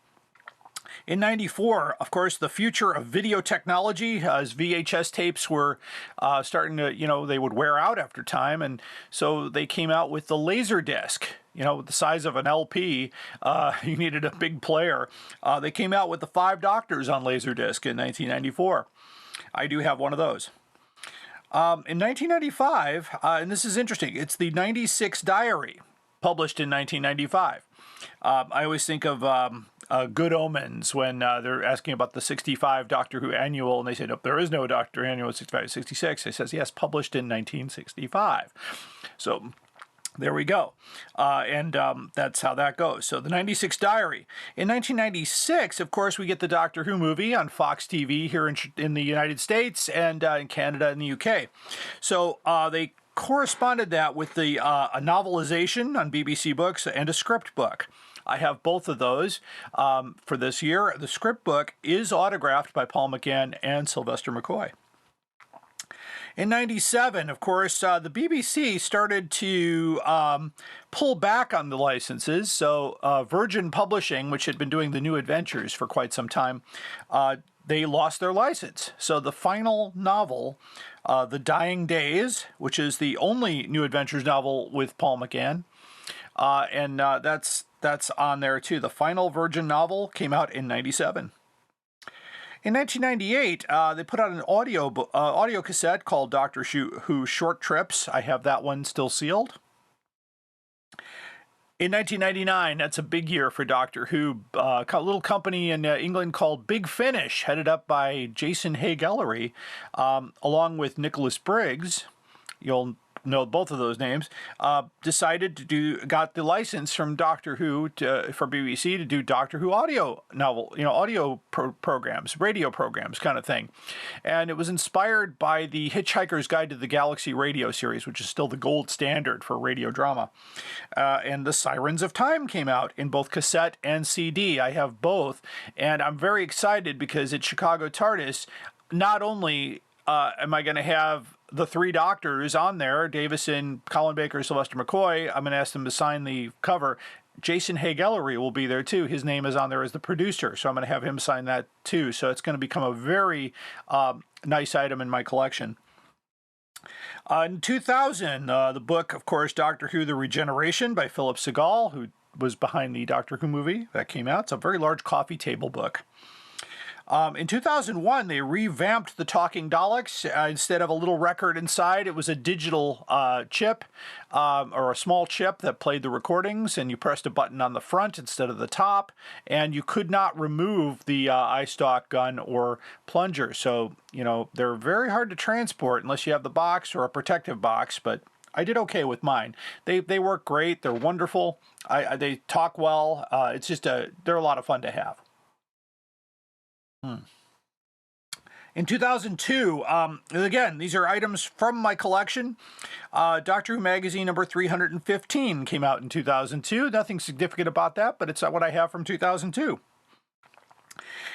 In 94, of course, the future of video technology, as VHS tapes were starting to, they would wear out after time, and so they came out with the Laserdisc. The size of an LP, you needed a big player. They came out with the 5 Doctors on Laserdisc in 1994. I do have one of those. In 1995, and this is interesting, it's the 96 Diary, published in 1995. I always think of Good Omens when they're asking about the 65 Doctor Who annual, and they say, nope, there is no Doctor annual 65, 66. It says, yes, published in 1965. So there we go. And that's how that goes. So the 96 Diary. In 1996, of course, we get the Doctor Who movie on Fox TV here in the United States and in Canada and the UK. So they corresponded that with a novelization on BBC Books and a script book. I have both of those for this year. The script book is autographed by Paul McGann and Sylvester McCoy. In 97, of course, the BBC started to pull back on the licenses. So Virgin Publishing, which had been doing the New Adventures for quite some time, they lost their license. So the final novel, The Dying Days, which is the only New Adventures novel with Paul McGann, and that's on there too. The final Virgin novel came out in 97. In 1998, they put out an audio cassette called Doctor Who Short Trips. I have that one still sealed. In 1999, that's a big year for Doctor Who. A little company in England called Big Finish, headed up by Jason Hay Ellery, along with Nicholas Briggs. You'll know both of those names, decided to got the license from Doctor Who for BBC to do Doctor Who audio programs, radio programs kind of thing. And it was inspired by the Hitchhiker's Guide to the Galaxy radio series, which is still the gold standard for radio drama. And the Sirens of Time came out in both cassette and CD. I have both, and I'm very excited because at Chicago TARDIS, not only am I going to have the three doctors on there, Davison, Colin Baker, Sylvester McCoy. I'm going to ask them to sign the cover. Jason Haig-Ellery will be there too. His name is on there as the producer, so I'm going to have him sign that too. So it's going to become a very nice item in my collection. In 2000, the book, of course, Doctor Who: The Regeneration by Philip Segal, who was behind the Doctor Who movie that came out. It's a very large coffee table book. In 2001, they revamped the Talking Daleks. Instead of a little record inside, it was a digital chip or a small chip that played the recordings, and you pressed a button on the front instead of the top, and you could not remove the eye stalk gun or plunger. So, they're very hard to transport unless you have the box or a protective box, but I did okay with mine. They work great. They're wonderful. They talk well. It's just they're a lot of fun to have. In 2002, again, these are items from my collection. Doctor Who Magazine number 315 came out in 2002. Nothing significant about that, but it's what I have from 2002.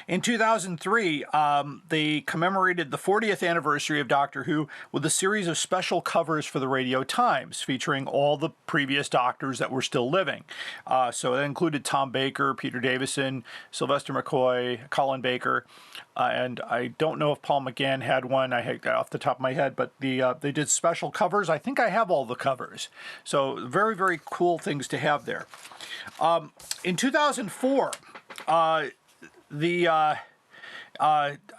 In 2003, they commemorated the 40th anniversary of Doctor Who with a series of special covers for the Radio Times, featuring all the previous Doctors that were still living. So that included Tom Baker, Peter Davison, Sylvester McCoy, Colin Baker, and I don't know if Paul McGann had one. I had off the top of my head, but they did special covers. I think I have all the covers. So very, very cool things to have there. In 2004, I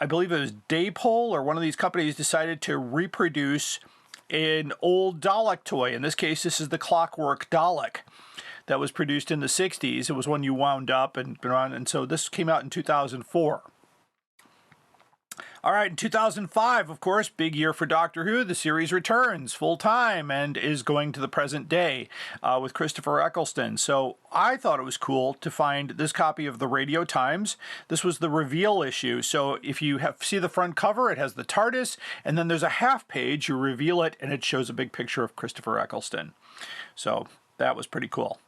believe it was Daypole or one of these companies decided to reproduce an old Dalek toy. In this case, this is the Clockwork Dalek that was produced in the 60s. It was one you wound up and so this came out in 2004. All right, in 2005, of course, big year for Doctor Who. The series returns full-time and is going to the present day with Christopher Eccleston. So I thought it was cool to find this copy of the Radio Times. This was the reveal issue. So if you see the front cover, it has the TARDIS, and then there's a half page. You reveal it, and it shows a big picture of Christopher Eccleston. So that was pretty cool.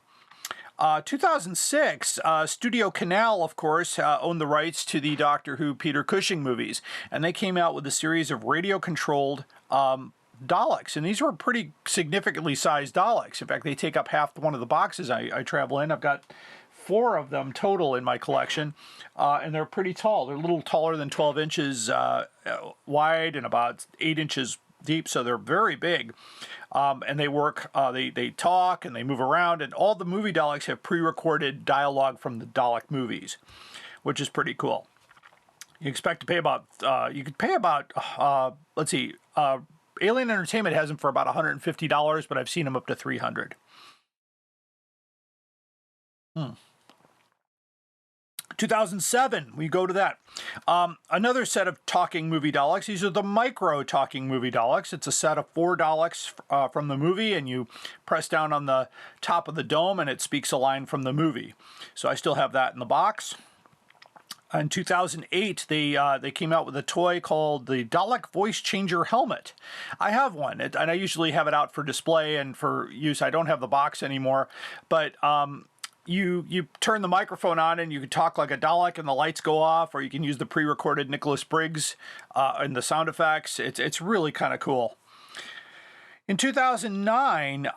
2006, Studio Canal, of course, owned the rights to the Doctor Who Peter Cushing movies, and they came out with a series of radio-controlled Daleks, and these were pretty significantly sized Daleks. In fact, they take up half one of the boxes I travel in. I've got 4 of them total in my collection, and they're pretty tall. They're a little taller than 12 inches wide and about 8 inches deep, so they're very big. And they work, they talk and they move around, and all the movie Daleks have pre-recorded dialogue from the Dalek movies, which is pretty cool. You expect to pay about, let's see, Alien Entertainment has them for about $150, but I've seen them up to $300. 2007, we go to that. Another set of talking movie Daleks. These are the micro talking movie Daleks. It's a set of 4 Daleks from the movie, and you press down on the top of the dome, and it speaks a line from the movie. So I still have that in the box. In 2008, they came out with a toy called the Dalek Voice Changer Helmet. I have one, and I usually have it out for display and for use. I don't have the box anymore, but you turn the microphone on and you can talk like a Dalek and the lights go off, or you can use the pre-recorded Nicholas Briggs and the sound effects. It's really kind of cool. In 2009,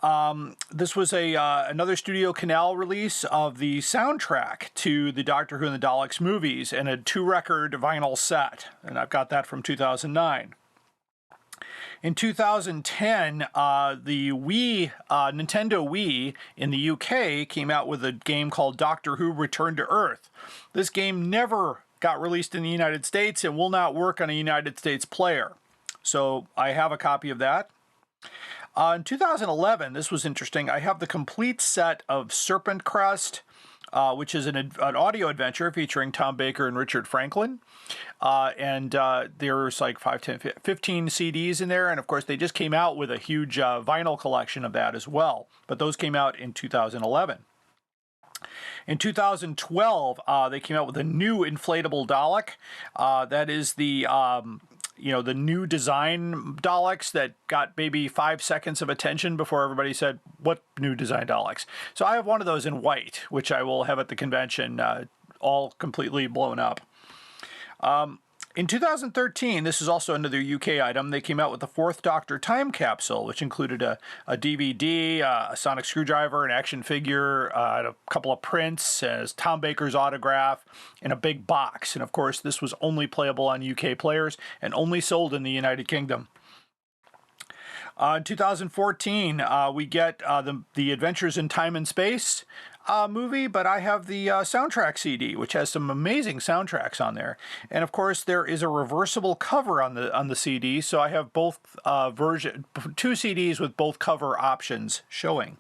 this was another Studio Canal release of the soundtrack to the Doctor Who and the Daleks movies and a 2-record vinyl set, and I've got that from 2009. In 2010, the Wii, Nintendo Wii in the UK came out with a game called Doctor Who Return to Earth. This game never got released in the United States and will not work on a United States player. So I have a copy of that. In 2011, this was interesting. I have the complete set of Serpent Crest, which is an audio adventure featuring Tom Baker and Richard Franklin. There's like 15 CDs in there. And of course, they just came out with a huge vinyl collection of that as well. But those came out in 2011. In 2012, they came out with a new inflatable Dalek. That is the the new design Daleks that got maybe 5 seconds of attention before everybody said, what new design Daleks? So I have one of those in white, which I will have at the convention, all completely blown up. In 2013, this is also another UK item, they came out with the Fourth Doctor time capsule, which included a DVD, a sonic screwdriver, an action figure, a couple of prints, Tom Baker's autograph, and a big box. And of course, this was only playable on UK players and only sold in the United Kingdom. In 2014, we get the Adventures in Time and Space movie, but I have the soundtrack CD, which has some amazing soundtracks on there. And of course, there is a reversible cover on the CD, so I have both two CDs with both cover options showing.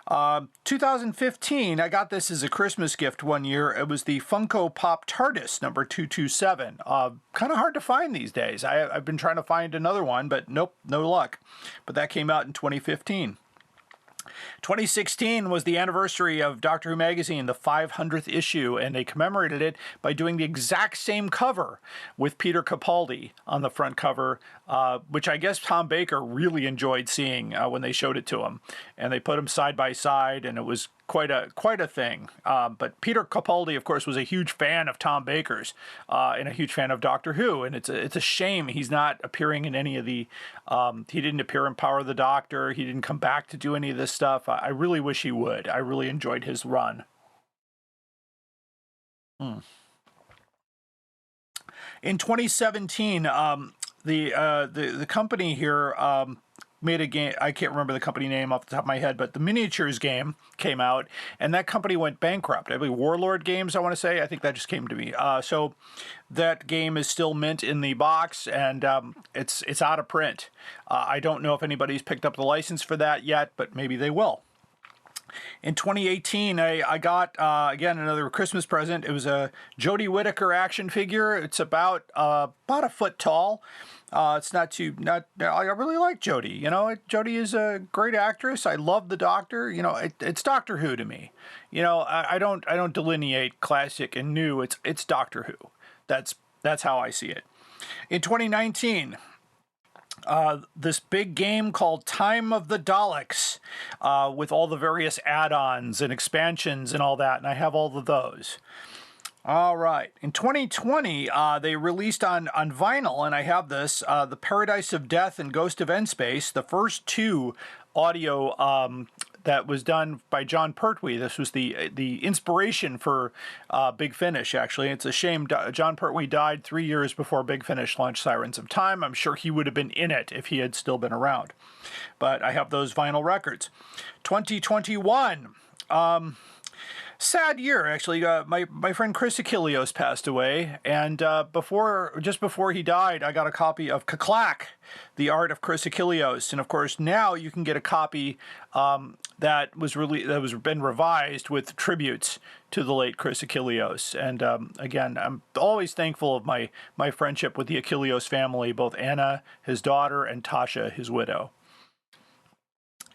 2015, I got this as a Christmas gift one year. It was the Funko Pop TARDIS number 227. Kind of hard to find these days. I've been trying to find another one, but nope, no luck. But that came out in 2015. 2016 was the anniversary of Doctor Who Magazine, the 500th issue, and they commemorated it by doing the exact same cover with Peter Capaldi on the front cover, which I guess Tom Baker really enjoyed seeing when they showed it to him. And they put them side by side, and it was quite a thing. But Peter Capaldi, of course, was a huge fan of Tom Baker's and a huge fan of Doctor Who. And it's a shame he's not appearing in any of the. He didn't appear in Power of the Doctor. He didn't come back to do any of this stuff. I really wish he would. I really enjoyed his run. In 2017, the company here. Made a game, I can't remember the company name off the top of my head, but the miniatures game came out, and that company went bankrupt. I believe Warlord Games, I want to say. I think that just came to me. So that game is still mint in the box, and it's out of print. I don't know if anybody's picked up the license for that yet, but maybe they will. In 2018, I got, again, another Christmas present. It was a Jodie Whittaker action figure. It's about a foot tall. It's not I really like Jodie. Jodie is a great actress. I love the Doctor. It's Doctor Who to me. I don't delineate classic and new. It's Doctor Who. That's how I see it. In 2019, this big game called Time of the Daleks, with all the various add-ons and expansions and all that, and I have all of those. All right. In 2020, they released on vinyl, and I have this, The Paradise of Death and Ghost of N-Space, the first two audio that was done by John Pertwee. This was the inspiration for Big Finish, actually. It's a shame John Pertwee died 3 years before Big Finish launched Sirens of Time. I'm sure he would have been in it if he had still been around. But I have those vinyl records. 2021. Sad year, actually. My friend Chris Achilleos passed away, and just before he died, I got a copy of Kaklak, The Art of Chris Achilleos, and of course now you can get a copy that was been revised with tributes to the late Chris Achilleos. And again, I'm always thankful of my friendship with the Achilleos family, both Anna, his daughter, and Tasha, his widow.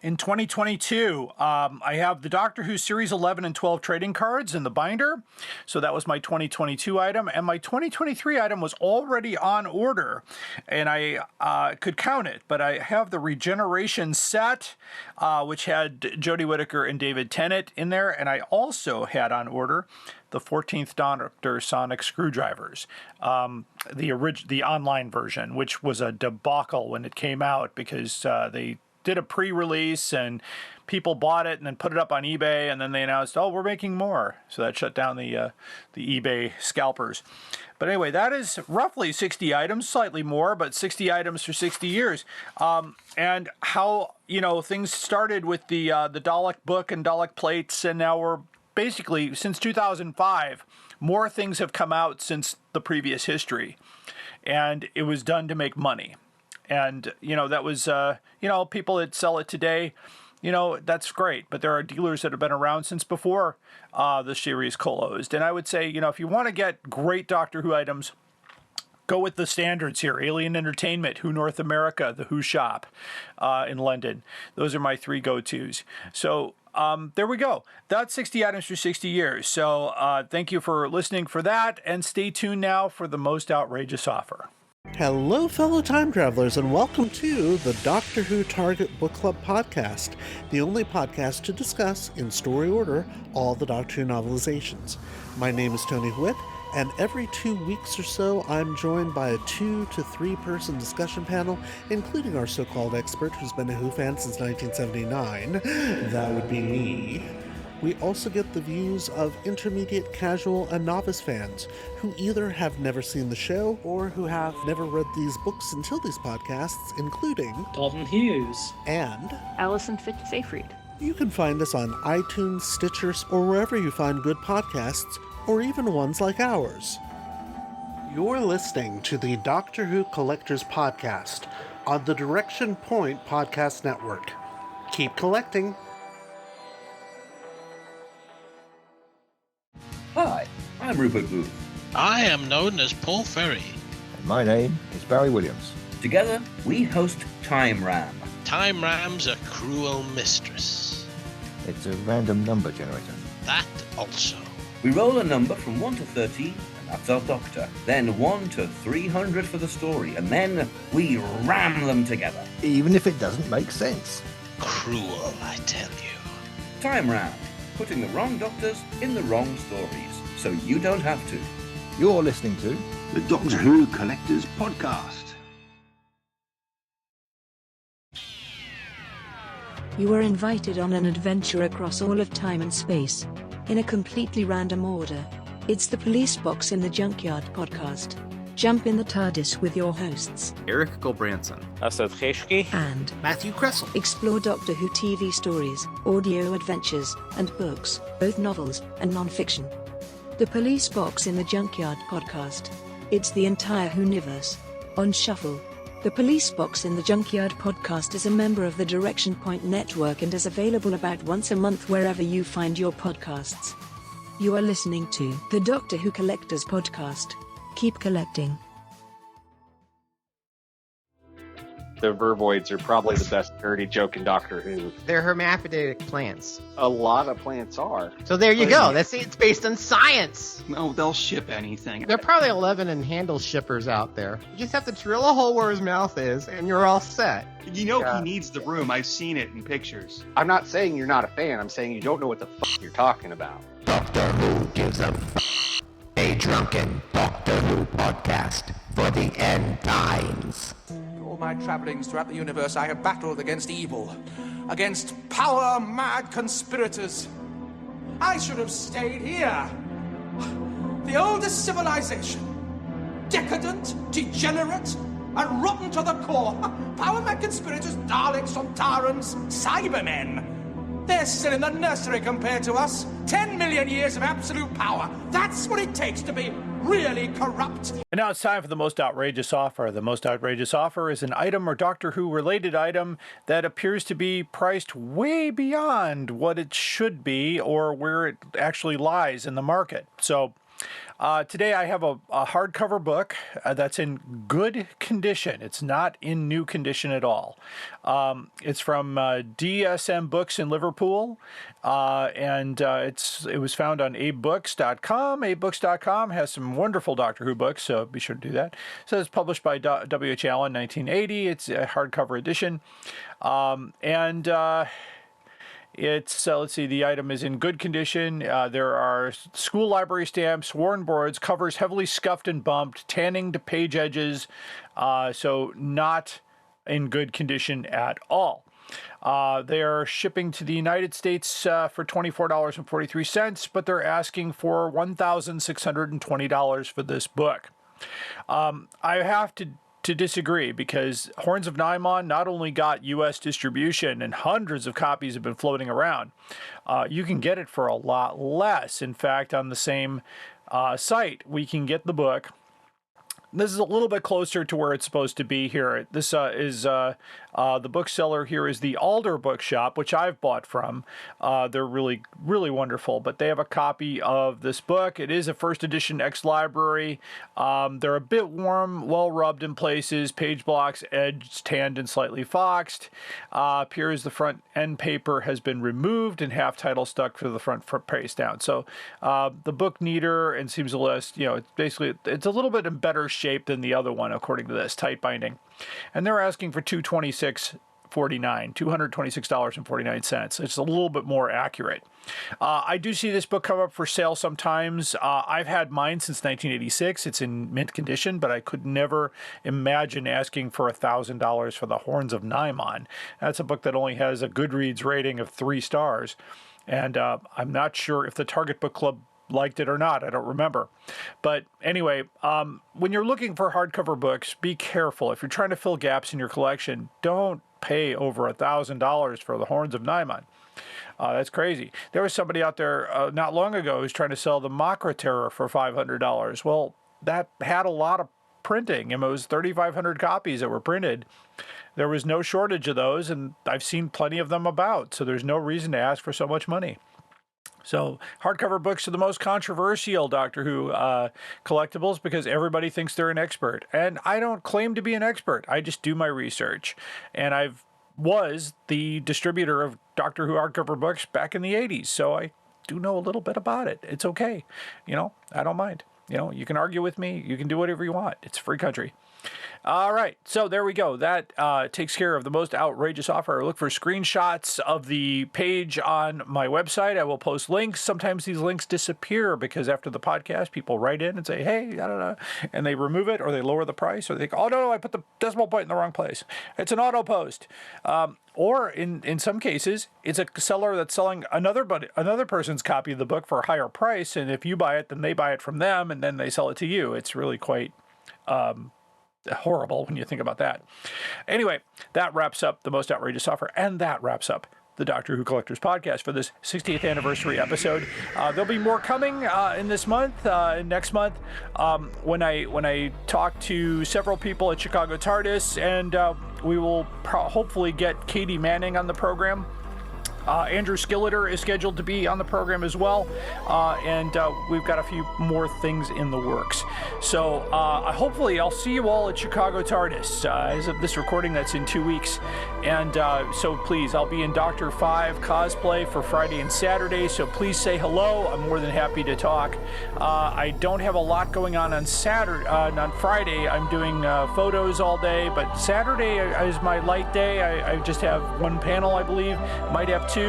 In 2022, I have the Doctor Who Series 11 and 12 trading cards in the binder. So that was my 2022 item. And my 2023 item was already on order. And I could count it. But I have the Regeneration set, which had Jodie Whittaker and David Tennant in there. And I also had on order the 14th Doctor sonic screwdrivers, the online version, which was a debacle when it came out because they did a pre-release and people bought it and then put it up on eBay, and then they announced, oh, we're making more. So that shut down the eBay scalpers. But anyway, that is roughly 60 items, slightly more, but 60 items for 60 years. And how, things started with the Dalek book and Dalek plates, and now we're basically, since 2005, more things have come out since the previous history. And it was done to make money. And, that was, people that sell it today, that's great. But there are dealers that have been around since before the series closed. And I would say, if you want to get great Doctor Who items, go with the standards here. Alien Entertainment, Who North America, the Who Shop in London. Those are my 3 go-tos. So there we go. That's 60 items for 60 years. So thank you for listening for that. And stay tuned now for the most outrageous offer. Hello, fellow time travelers, and welcome to the Doctor Who Target Book Club podcast, the only podcast to discuss, in story order, all the Doctor Who novelizations. My name is Tony Whitt, and every 2 weeks or so, I'm joined by a 2 to 3 person discussion panel, including our so-called expert who's been a Who fan since 1979. That would be me. We also get the views of intermediate, casual, and novice fans who either have never seen the show or who have never read these books until these podcasts, including Dalton Hughes and Alison Fitz-Seyfried. You can find us on iTunes, Stitcher, or wherever you find good podcasts, or even ones like ours. You're listening to the Doctor Who Collectors Podcast on the Direction Point Podcast Network. Keep collecting. Hi, I'm Rupert Booth. I am known as Paul Ferry. And my name is Barry Williams. Together, we host Time Ram. Time Ram's a cruel mistress. It's a random number generator. That also. We roll a number from 1 to 13, and that's our Doctor. Then 1 to 300 for the story, and then we ram them together. Even if it doesn't make sense. Cruel, I tell you. Time Ram. Putting the wrong Doctors in the wrong stories, so you don't have to. You're listening to the Doctor Who Collectors Podcast. You are invited on an adventure across all of time and space, in a completely random order. It's the Police Box in the Junkyard podcast. Jump in the TARDIS with your hosts, Eric Gulbranson, Asad Kheshki, and Matthew Kressel. Explore Doctor Who TV stories, audio adventures, and books, both novels and non-fiction. The Police Box in the Junkyard podcast. It's the entire Whoniverse on shuffle. The Police Box in the Junkyard podcast is a member of the Direction Point Network and is available about once a month wherever you find your podcasts. You are listening to the Doctor Who Collectors Podcast. Keep collecting. The Vervoids are probably the best dirty joke in Doctor Who. They're hermaphroditic plants. A lot of plants are. So there you go. It's based on science. No, they'll ship anything. There are probably 11 and handle shippers out there. You just have to drill a hole where his mouth is, and you're all set. He needs the room. I've seen it in pictures. I'm not saying you're not a fan. I'm saying you don't know what the fuck you're talking about. Doctor Who gives a drunken Doctor Who podcast for the end times. All my travellings throughout the universe, I have battled against evil, against power-mad conspirators. I should have stayed here. The oldest civilization. Decadent, degenerate, and rotten to the core. Power-mad conspirators, Daleks, Sontarans, Cybermen. They're still in the nursery compared to us. 10 million years of absolute power. That's what it takes to be really corrupt. And now it's time for the most outrageous offer. The most outrageous offer is an item or Doctor Who related item that appears to be priced way beyond what it should be or where it actually lies in the market. So today I have a hardcover book that's in good condition. It's not in new condition at all. It's from DSM Books in Liverpool, and it was found on abebooks.com. Abebooks.com has some wonderful Doctor Who books, so be sure to do that. So it's published by W.H. Allen, 1980. It's a hardcover edition, It's, let's see, the item is in good condition. There are school library stamps, worn boards, covers heavily scuffed and bumped, tanning to page edges, so not in good condition at all. They are shipping to the United States for $24.43, but they're asking for $1,620 for this book. I have to disagree because Horns of Nimon not only got U.S. distribution and hundreds of copies have been floating around, you can get it for a lot less. In fact, on the same site, we can get the book This is a little bit closer to where it's supposed to be here. This is the bookseller here is the Alder Bookshop, which I've bought from. They're really, really wonderful, but they have a copy of this book. It is a first edition ex-library. They're a bit worn, well rubbed in places, page blocks, edged, tanned, and slightly foxed. Appears the front end paper has been removed and half title stuck to the front face down. So the book neater and seems less, it's a little bit in better shape than the other one, according to this, tight binding. And they're asking for $226.49. It's a little bit more accurate. I do see this book come up for sale sometimes. I've had mine since 1986. It's in mint condition, but I could never imagine asking for $1,000 for The Horns of Nimon. That's a book that only has a Goodreads rating of 3 stars. And I'm not sure if the Target Book Club liked it or not. I don't remember. But anyway, when you're looking for hardcover books, be careful. If you're trying to fill gaps in your collection, don't pay over $1,000 for The Horns of Nimon. That's crazy. There was somebody out there not long ago who was trying to sell the Makra Terror for $500. Well, that had a lot of printing, and it was 3,500 copies that were printed. There was no shortage of those, and I've seen plenty of them about, so there's no reason to ask for so much money. So hardcover books are the most controversial Doctor Who collectibles because everybody thinks they're an expert. And I don't claim to be an expert. I just do my research. And I was the distributor of Doctor Who hardcover books back in the 80s. So I do know a little bit about it. It's okay. I don't mind. You can argue with me. You can do whatever you want. It's a free country. All right, so there we go. That takes care of the most outrageous offer. Look for screenshots of the page on my website. I will post links. Sometimes these links disappear because after the podcast, people write in and say, hey, I don't know, and they remove it or they lower the price or they think, oh, no, I put the decimal point in the wrong place. It's an auto post. Or in some cases, it's a seller that's selling another person's copy of the book for a higher price, and if you buy it, then they buy it from them, and then they sell it to you. It's really quite horrible when you think about that. Anyway, that wraps up the most outrageous offer, and that wraps up the Doctor Who Collectors Podcast for this 60th anniversary episode. There'll be more coming in this month, next month, when I talk to several people at Chicago TARDIS, and we will hopefully get Katie Manning on the program. Andrew Skilleter is scheduled to be on the program as well, and we've got a few more things in the works. So hopefully I'll see you all at Chicago TARDIS. As of this recording, that's in 2 weeks. And so please, I'll be in Dr. 5 cosplay for Friday and Saturday, so please say hello. I'm more than happy to talk. I don't have a lot going on on Friday. I'm doing photos all day, but Saturday is my light day. I just have one panel, I believe. Might have 2.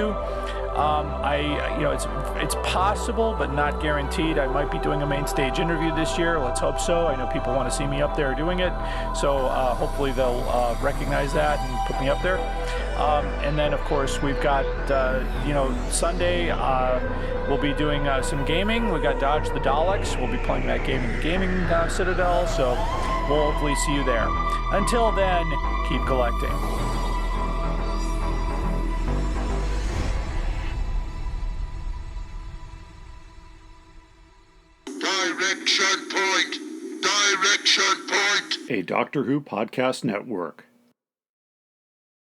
It's possible, but not guaranteed. I might be doing a main stage interview this year. Let's hope so. I know people want to see me up there doing it, so hopefully they'll recognize that and put me up there. And then, of course, we've got Sunday. We'll be doing some gaming. We got Dodge the Daleks. We'll be playing that game in the Gaming Citadel. So we'll hopefully see you there. Until then, keep collecting. Direction point! Direction point! A Doctor Who Podcast Network.